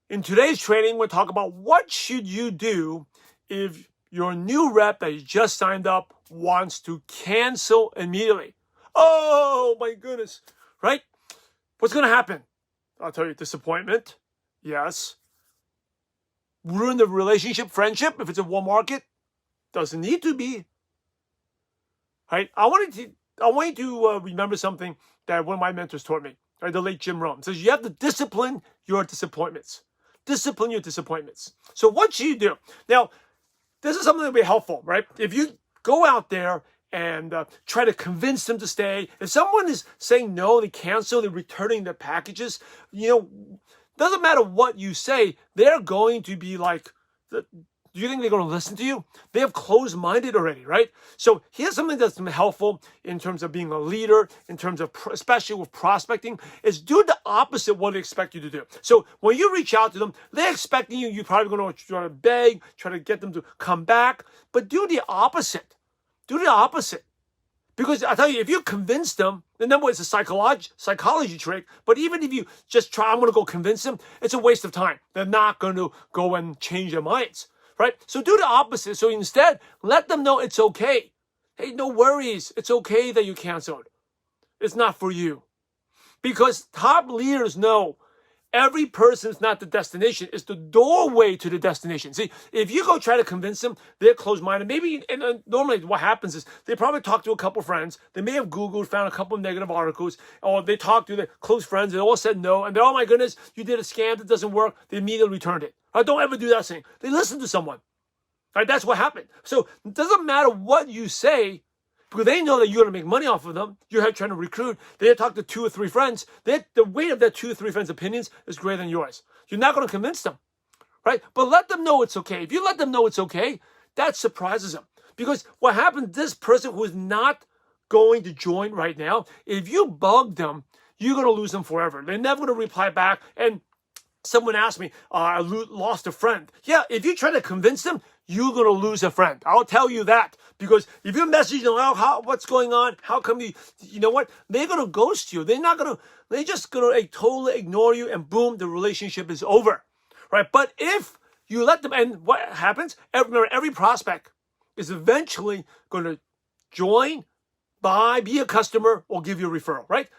In today's training, we'll talk about what should you do if your new rep that you just signed up wants to cancel immediately. Oh my goodness, right? What's going to happen? I'll tell you, disappointment. Yes. Ruin the relationship, friendship, if it's a warm market. Doesn't need to be. Right? I want you to remember something that one of my mentors taught me. Right? The late Jim Rohn says you have to discipline your disappointments. Discipline your disappointments. So what should you do? Now, this is something that will be helpful, right? If you go out there and try to convince them to stay, if someone is saying no, they cancel, they're returning their packages, doesn't matter what you say, they're going to be like, do you think they're going to listen to you? They have closed-minded already, right? So here's something that's helpful in terms of being a leader, in terms of, especially with prospecting, is do the opposite of what they expect you to do. So when you reach out to them, they're expecting you, you're probably going to try to beg, try to get them to come back, but do the opposite. Do the opposite. Because I tell you, if you convince them, and then it's a psychology trick, but even if you just try, I'm going to go convince them, it's a waste of time. They're not going to go and change their minds. Right? So do the opposite. So instead, let them know it's okay. Hey, no worries. It's okay that you canceled. It's not for you. Because top leaders know every person is not the destination. It's the doorway to the destination. See, if you go try to convince them, they're closed-minded. Maybe, and normally what happens is they probably talk to a couple friends. They may have Googled, found a couple of negative articles, or they talked to their close friends. They all said no. And they're, oh my goodness, you did a scam that doesn't work. They immediately returned it. Don't ever do that thing. They listen to someone. Right? That's what happened. So it doesn't matter what you say, because they know that you're going to make money off of them. You're trying to recruit. They talk to 2 or 3 friends. The weight of that 2 or 3 friends' opinions is greater than yours. You're not going to convince them. Right? But let them know it's okay. If you let them know it's okay, that surprises them. Because what happens, this person who is not going to join right now, if you bug them, you're going to lose them forever. They're never going to reply back. And someone asked me, I lost a friend. Yeah, if you try to convince them, you're going to lose a friend. I'll tell you that. Because if you message them, what's going on? How come you know what? They're going to ghost you. They're just going to totally ignore you, and boom, the relationship is over. Right? But if you let them, and what happens? Remember, every prospect is eventually going to join, buy, be a customer, or give you a referral, right?